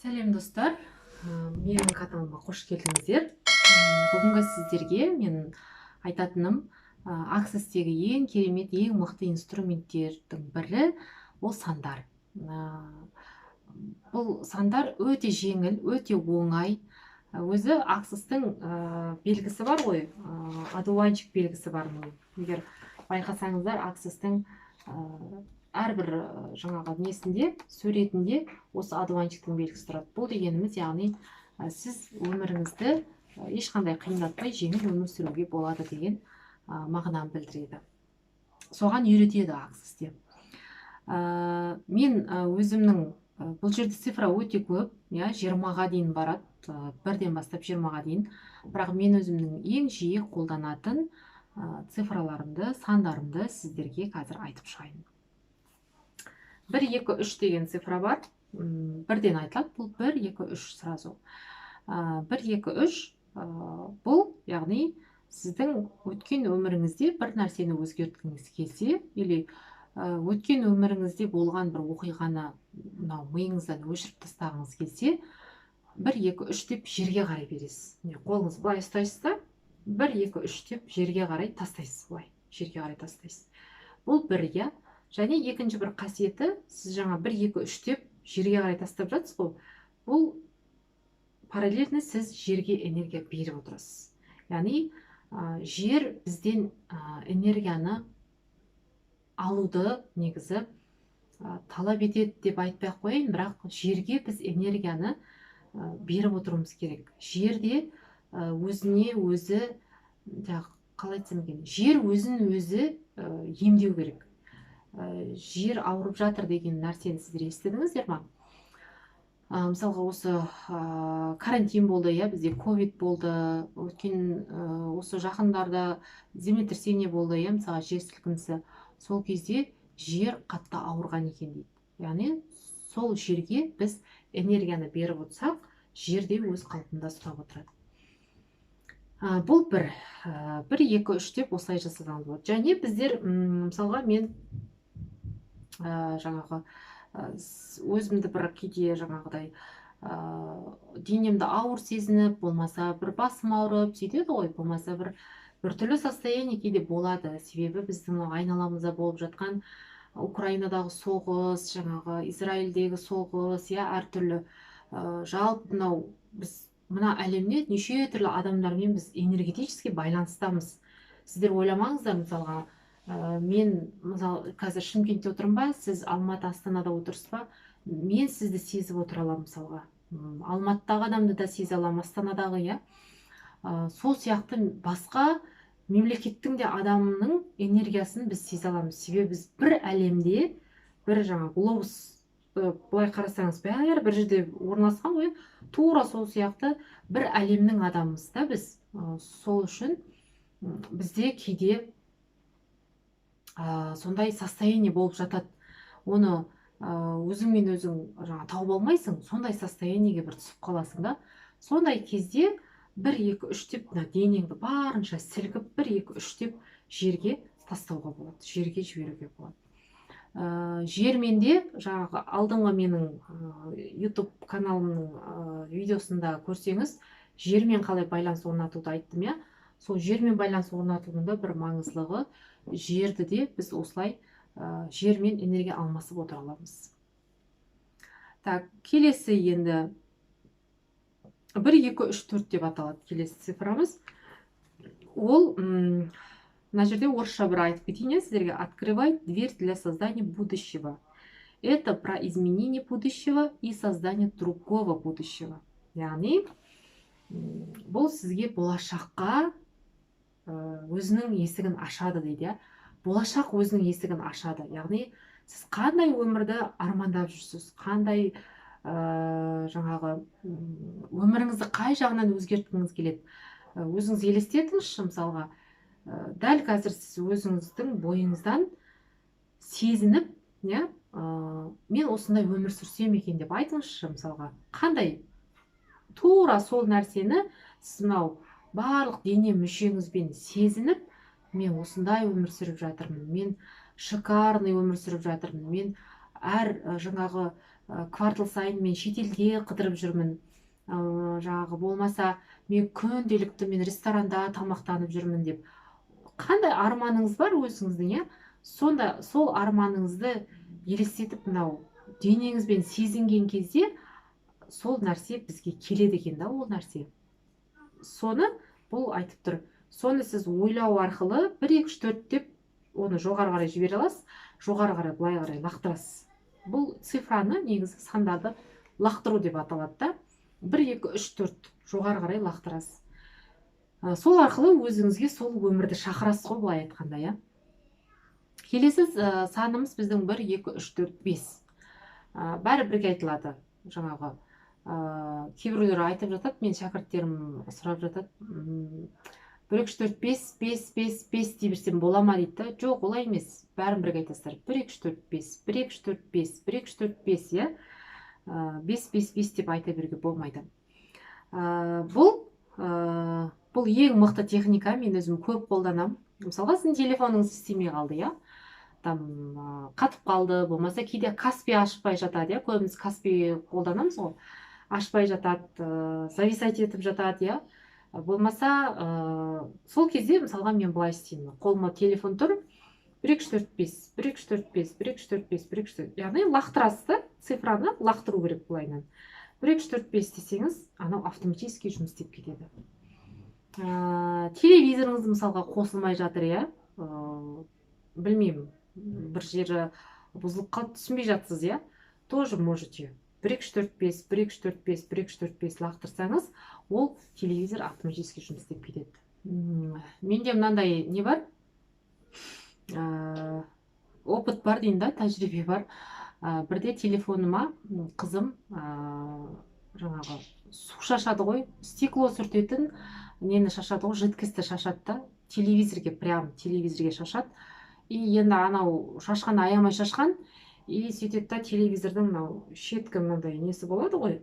Сәлем достар, менің каналыма қош келдіңіздер. Бүгінгі сіздерге мен айтатыным Access'тегі ең керемет, ең мықты инструменттердің бірі ол сандар. Бұл сандар өте жеңіл, өте оңай. Өзі Access'тың белгісі бар ғой, одуванчик белгісі бар. Егер байқасаңыздар, Access'тың әрбір жаңағы несінде, суретінде осы одуванчиктің белгісі тұрады. Бұл дегеніміз, яғни сіз өміріңізді ешқандай қиындатпай жеңіл өмір сүруге болады деген мағынаны білдіреді. Соған үйретеді Access. Мен өзімнің, бұл жерде цифра өте көп, 20-ға дейін барады, бірден бастап 20-ға дейін. Бірақ мен өзімнің ең жиі қолданатын цифраларымды, сандарымды сіздерге қазір айтып шығайын. 1, 2, 3 деген цифра бар. Бірден айтылады, бұл 1, 2, 3 сразу. 1, 2, 3 бұл, яғни сіздің өткен өміріңізде бір нәрсені өзгерткіңіз келсе, или өткен өміріңізде болған бір оқиғаны миыңыздан өшіріп тастағыңыз келсе, 1, 2, 3 деп жерге қарай бересіз. Қолыңыз былай ұстайсыз да, 1, 2, 3 деп жерге қарай тастайсыз, былай жерге қарай тастайсыз. Бұл бір, және екінші бір қасиеті, сіз жаңа 1, 2, 3 деп жерге қарай тастап жатсыз ғой, бұл параллельно сіз жерге энергия беріп отырасыз. Яғни жер бізден энергияны алуды негізі талап етеді деп айтпай қояйын, бірақ жерге біз энергияны беріп отыруымыз керек. Жерде өзіне өзі, қалай айтсам екен, жер өзін өзі емдеу керек. Жер ауырып жатыр деген нәрсені сіздер естідіңіздер ма? Мысалға, осы карантин болды, бізде ковид болды, өткен осы жақындарда землетрясение болды, мысалға жер сілкінісі. Сол кезде жер қатты ауырған екен дейді. Яғни сол жерге біз энергияны беріп отырсақ, жерде өз қалпында ұстап отырады. Бұл 1, 2, 3 деп осылай жасағанымыз болады. Және біздер, мысалға, мен жаңағы өзімді бір кейде жаңағыдай денемді ауыр сезініп, болмаса бір басым ауырып сөйтеді ғой, болмаса бір түрлі состояние кейде болады. Себебі біздің айналамызда болып жатқан Украинадағы соғыс, жаңағы Израильдегі соғыс, әртүрлі жалпы мынау біз мына әлемде неше түрлі адамдармен біз энергетически байланыстамыз. Сіздер ойламаңыздар, мысалға, мен мысалы қазір Шымкентте отырмын ба, сіз Алматы, Астанада отырсыз ба, мен сізді сезіп отыра аламын. Мысалға, Алматыдағы адамды да сезе аламын, Астанадағы, сол сияқты басқа мемлекеттің де адамның энергиясын біз сезе аламыз. Себебі біз бір әлемде, бір жаңа глобус, былай қарасаңыз, бәрі бір жерде орналасқан ғой, тура сол сияқты бір әлемнің адамымыз да біз. Сол үшін бізде кейде сондай состояние болып жатады. Оны өзіңмен өзің тауып алмайсың, сондай состояниеге бір түсіп қаласың да. Сондай кезде 1, 2, 3 деп денеңді барынша сілкіп, 1, 2, 3 деп жерге тастауға болады, жерге жіберуге болады. Жерменде жаңағы алдыңғы менің YouTube каналымның видеосында көрсеңіз, жермен қалай байланыс орнатуды айттым. Сол жермен байланыс орнатудың да бір маңыздылығы, жерді де біз осылай жермен энергия алмасып отыра аламыз. Келесі енді 1, 2, 3, 4 деп аталады келесі цифрамыз. Ол, мына жерде орысша бір айтып кетейін сіздерге: открывать дверь для создания будущего. Это про изменение будущего и создание другого будущего. Яғни, бұл сізге болашаққа өзінің есігін ашады дейді. Болашақ өзінің есігін ашады. Яғни, сіз қандай өмірді армандап жүрсіз, қандай жаңағы өміріңізді қай жағынан өзгерткіңіз келеді. Өзіңіз елестетіңізші, мысалға, дәл қазір сіз өзіңіздің бойыңыздан сезініп, мен осындай өмір сүрсем екен деп айтыңызшы, мысалға, қандай тура сол нәрсені сіз мынау барлық дене мүшеңізбен сезініп, мен осындай өмір сүріп жатырмын, мен шикарный өмір сүріп жатырмын, мен әр жаңағы квартал сайын мен шетелде қыдырып жүрмін, жаңағы болмаса мен күнделікті мен ресторанда тамақтанып жүрмін деп қандай арманыңыз бар өзіңіздің, иә, сонда сол арманыңызды елестетіп мынау денеңізбен сезінген кезде сол нәрсе бізге келеді екен да, ол нәрсе. Соны бұл айтып тұр. Соны сіз ойлау арқылы 1 2 3 4 деп оны жоғары қарай жібере аласыз, жоғары қарай былай қарай лақтырасыз. Бұл цифраны негізі сандарды лақтыру деп аталады да. 1 2 3 4 жоғары қарай лақтырасыз. Сол арқылы өзіңізге сол өмірді шақырасыз ғой, былай айтқанда, иә. Келесі санымыз біздің 1 2 3 4 5. Бәрі бірге айтылады. Жаңағы кейбіреулер айтып жатады, мен шәкірттерім сұрап жатады, 1 2 3 4 5 5 5 5 дей берсем бола ма дейді. Жоқ, олай емес. Бәрін бірге айтасыздар. 1 2 3 4 5 1 2 3 4 5 1 2 3 4 5, иә. 5 5 5 деп айта беруге болмайды. Бұл ең мықты техника, мен өзім көп қолданамын. Мысалға, сіздің телефоныңыз істемей қалды, иә. Там қатып қалды, болмаса кейде Каспи ашпай жатады, иә. Көбіміз Каспи қолданамыз ғой. Ашпай жатады, зависать етіп жатады, иә. Болмаса сол кезде мысалға мен былай істеймін. Қолыма телефон тұр, 1 2 3 4 5 1 2 3 4 5 1 2 3 4 5 1 2 3 4, яғни лақтырасыз да, цифраны лақтыру керек былайынан. 1 2 3 4 5 десеңіз, анау автоматически жұмыс істеп кетеді. Телевизорыңыз мысалға қосылмай жатыр, иә. Білмеймін, бір жері бұзылып қалып түсінбей жатсыз, иә. Тоже можете 1 2 3 4 5 1 2 3 4 5 1 2 3 4 5 лақтырсаңыз, ол телевизор автоматически жұмыс істеп кетеді. Менде мынандай не бар? Опыт бар дейін да, тәжірибе бар. Бірде телефоныма қызым жаңағы су шашады ғой, стекло сүртетін нені шашады ғой, жидкості шашады да, телевизорге, прям телевизорге шашады. И енді анау шашқан, аямай шашқан, и сөйтеді да, телевизордың мынау шеткі мынандай несі болады ғой,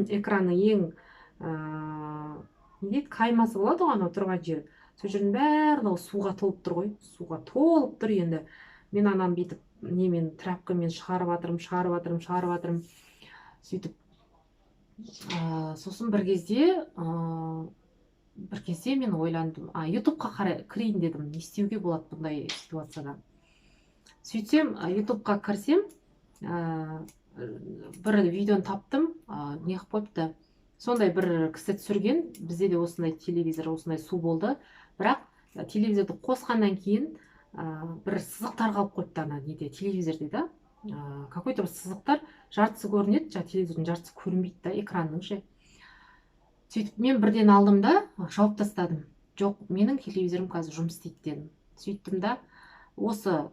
экраны ең не дейді, қаймасы болады ғой, анау тұрған жер. Сол жердің барлығы суға толып тұр ғой, суға толып тұр. Енді мен ананы бүйтіп немен тряпкамен шығарып жатырмын. Сөйтіп сосын бір кезде мен ойландым, ютубқа қарай кірейін дедім, не істеуге болады бұндай ситуацияда. Сөйтсем, ютубқа кірсем, бір видеоны таптым, не қып қойыпты. Сондай бір кісі түсірген, бізде де осындай телевизор, осындай су болды. Бірақ телевизорды қосқаннан кейін бір сызықтар қалып қойыпты ана неде, телевизорде да. Какой-то бір сызықтар, жартысы көрінеді, телевизордың жартысы көрінбейді да, экранның ше. Сөйтіп мен бірден алдым да, жауып тастадым. Жоқ, менің телевизорым қазір жұмыс істейді дедім. Сөйттім да, осы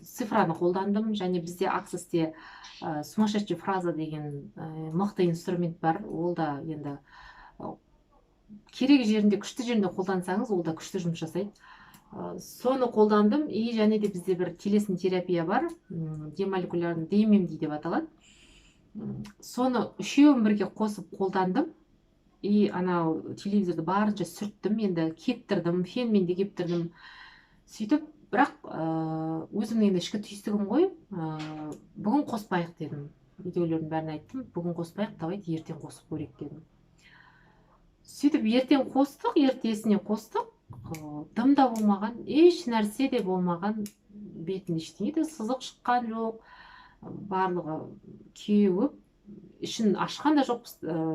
цифраны қолдандым, және бізде Аксесте сумасшедшая фраза деген мықты инструмент бар. Ол да енді керек жерінде, күшті жерінде қолдансаңыз, ол да күшті жұмыс жасайды. Соны қолдандым, и және де бізде бір телесный терапия бар, демолекулярный DMMD деп аталады. Соны үшеуін бірге қосып қолдандым, и анау телевизорды барынша сүрттім, енді кептірдім, фенмен де кептірдім. Сөйтіп, бірақ өзімнің енді ішкі түйістігім ғой, бүгін қоспайық дедім. Видеолердің бәрін айттым, бүгін қоспайық, давайте ертең қосып көрейік дедім. Сөйтіп, ертең қостық, ертесіне қостық, дымда болмаған, еш нәрсе де болмаған, бетін ештеңе де сызық шыққан жоқ, барлығы кеуіп, ішін ашқан да жоқ,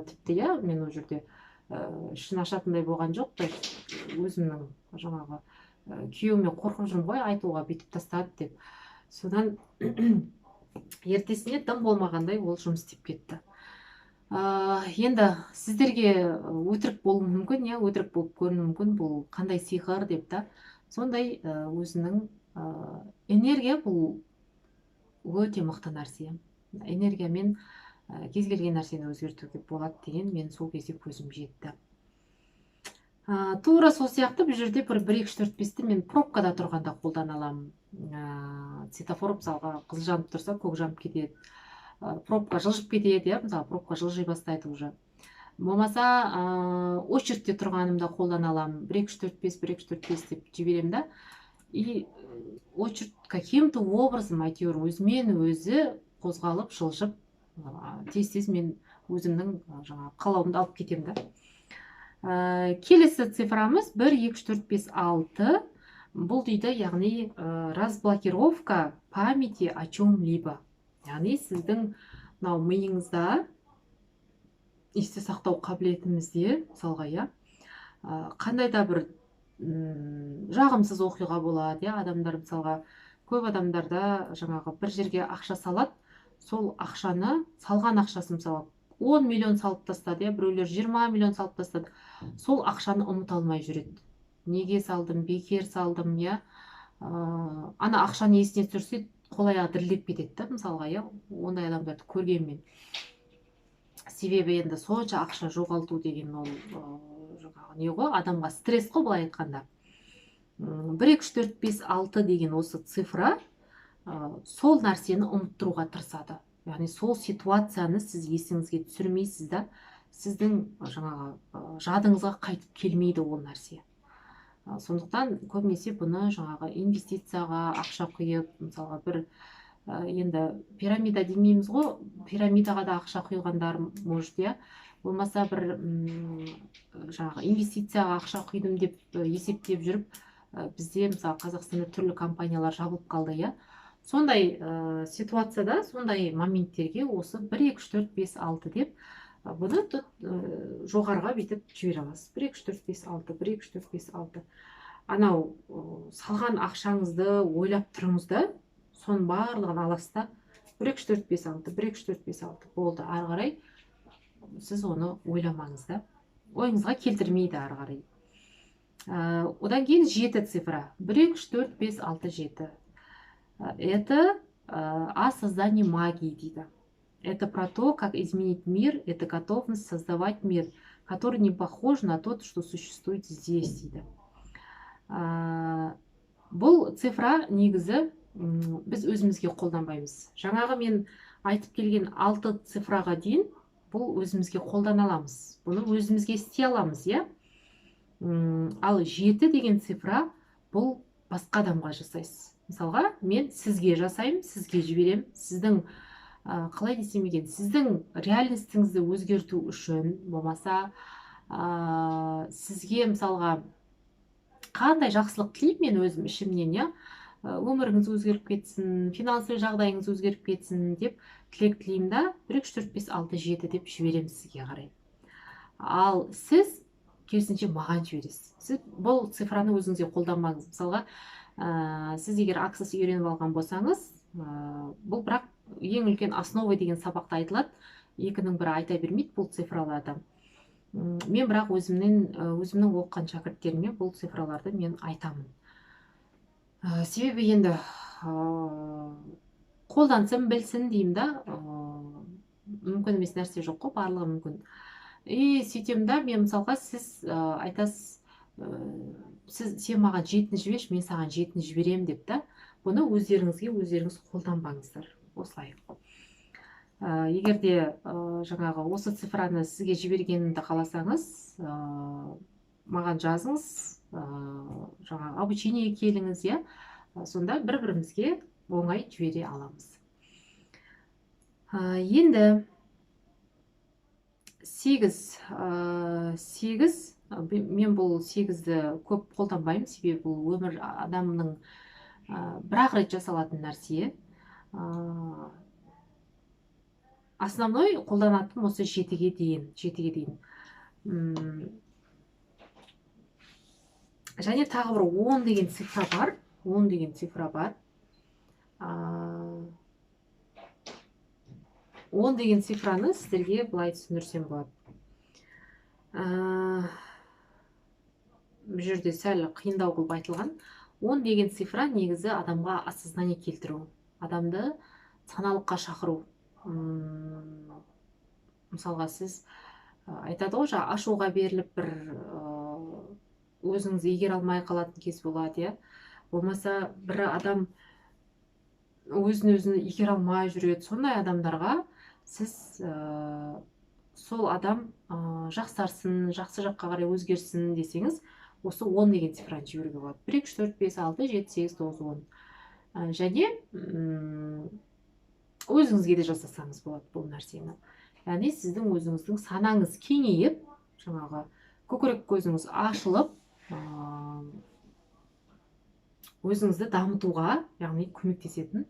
тіпті, иә, мен ол жерде ішін ашатындай болған жоқ, өзімнің жаңағы күйеуіме қорқып жүрмін ғой, айтуға бүйтіп тастады деп. Содан ертесіне дым болмағандай ол жұмыс істеп кетті. Енді сіздерге өтірік болуы мүмкін, иә, өтірік болып көрінуі мүмкін, бұл қандай сиқыр деп та. Сондай өзінің энергия, бұл өте мықты нәрсе. Энергиямен кез келген нәрсені өзгертуге болады деген мен сол кезде көзім жетті. Тура сол сияқты бұл жерде 1 2 3 4 5-ті мен пробкада тұрғанда қолдана аламын. Светофор мысалға қызыл жанып тұрса, көк жанып кетеді. Пробка жылжып кетеді, мысалы пробка жылжи бастайды уже. Болмаса очередьте тұрғанымда қолдана аламын. 1 2 3 4 5 1 2 3 4 5 деп жіберемін да. И очередь каким-то образом, әйтеуір өзімен өзі қозғалып жылжып тез мен өзімнің жаңағы қалауымды алып кетемін да. Келесі цифрамыз 1 2 3 4 5 6. Бұл дейді, яғни разблокировка памяти о чем-либо. Яғни сіздің мынау миыңызда есте сақтау қабілетімізде, мысалға, қандай да бір жағымсыз оқиға болады, адамдар мысалға, көп адамдарда жаңағы бір жерге ақша салады, сол ақшаны, салған ақшасы мысалы 10 миллион салып тастады, біреулер 20 миллион салып тастады, сол ақшаны ұмыта алмай жүреді. Неге салдым, бекер салдым, ана ақшаны есіне түсірсе қол аяғы дірілдеп кетеді, мысалға, ондай адамдарды көргенмен. Себебі енді сонша ақша жоғалту деген ол жаңағы не ғой, адамға стресс қой, былай айтқанда. 1 2 3 4 5 6 деген осы цифра сол нәрсені ұмыттыруға тырысады. Яғни сол ситуацияны сіз есіңізге түсірмейсіз да, сіздің жаңағы жадыңызға қайтып келмейді ол нәрсе. Сондықтан көбінесе бұны жаңағы инвестицияға ақша құйып, мысалға бір енді пирамида демейміз ғой, пирамидаға да ақша құйғандар может, болмаса бір жаңағы инвестицияға ақша құйдым деп есептеп жүріп, бізде мысалы Қазақстанда түрлі компаниялар жабылып қалды, сондай ситуацияда, сондай моменттерге осы 1 2 3 4 5 6 деп бұны жоғарыға бетіп жібере аласыз. 1 2 3 4 5 6, 1 2 3 4 5 6. Анау салған ақшаңызды ойлап тұрыңыз да, соның барлығын аласыз да, 1 2 3 4 5 6, 1 2 3 4 5 6 болды. Ары қарай сіз оны ойламаңыз да, ойыңызға келтірмейді ары қарай. Одан кейін 7 цифра. 1 2 3 4 5 6 7. Это о создании магии дейді. Это про то, как изменить мир, это готовность создавать мир, который не похож на тот, что существует здесь дейді. Бұл цифра негізі біз өзімізге қолданбаймыз. Жаңағы мен айтып келген 6 цифраға дейін бұл өзімізге қолдана аламыз. Бұны өзімізге істей аламыз, Ал 7 деген цифра бұл басқа адамға жасайсыз. Мысалға, мен сізге жасаймын, сізге жіберем, сіздің қалай десем екен, сіздің реальностіңізді өзгерту үшін, болмаса сізге мысалға қандай жақсылық тілеймін мен өзім ішімнен, өміріңіз өзгеріп кетсін, финансовый жағдайыңыз өзгеріп кетсін деп тілек тілеймін да, 1 2 3 4 5 6 7 деп жіберем сізге қарай. Ал сіз керісінше маған жібересіз. Сіз бұл цифраны өзіңізге қолданбаңыз. Мысалға, сіз егер Access үйреніп алған болсаңыз, бұл бірақ ең үлкен основа деген сабақта айтылады. Екінің бірі айта бермейді бұл цифраларды. Мен бірақ өзімнің оқыған шәкірттеріме бұл цифраларды мен айтамын. Себебі енді қолдансын, білсін деймін да, мүмкін емес нәрсе жоқ қой, барлығы мүмкін. Сөйтем да, мен мысалға сіз айтасыз, сен маған 7-ні жіберші, мен саған 7-ні жіберем деп та, бұны өздеріңіз қолданбаңыздар. Осылай. Егер де жаңағы осы цифраны сізге жібергенімді қаласаңыз, маған жазыңыз, жаңағы обучениеге келіңіз, сонда бір-бірімізге оңай жібере аламыз. Енді 8, мен бұл 8-ді көп қолданбаймын, себебі бұл өмір адамның бір-ақ рет жасалатын нәрсе. Основной қолданатын осы 7-ге дейін. Және тағы бір 10 деген цифра бар. 10 деген цифра бар. 10 деген цифраны сіздерге былай түсіндірсем болады. Бұл жерде сәл қиындау қылып айтылған. 10 деген цифра негізі адамға осознание келтіру. Адамды саналыққа шақыру. Мысалға, сіз айтады ғой, ашуға беріліп бір өзіңіз егер алмай қалатын кез болады, болмаса бір адам өзін егер алмай жүреді, сондай адамдарға сіз сол адам жақсарсын, жақсы жаққа қарай өзгерсін десеңіз, осы 10 деген цифраны жіберуге болады. 1 2 3 4 5 6 7 8 9 10. Және өзіңізге де жасасаңыз болады бұл нәрсені. Яғни сіздің өзіңіздің санаңыз кеңейіп, жаңағы көкірек көзіңіз ашылып, өзіңізді дамытуға, яғни көмектесетін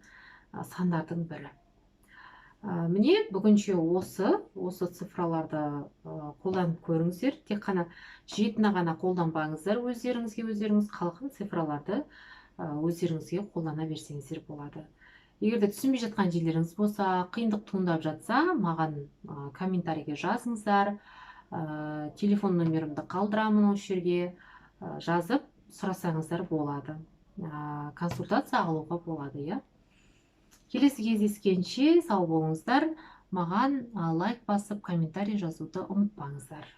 сандардың бірі. Міне бүгінше осы цифраларды қолданып көріңіздер. Тек қана жетіні ғана қолданбаңыздар өздеріңіз қалған цифраларды өздеріңізге қолдана берсеңіздер болады. Егер де түсінбей жатқан жерлеріңіз болса, қиындық туындап жатса, маған комментарийге жазыңыздар. Телефон номерімді қалдырамын, осы жерге жазып сұрасаңыздар болады. Консультация алуға болады, иә. Келесі кездескенше сау болыңыздар. Маған лайк басып, комментарий жазуды ұмытпаңыздар.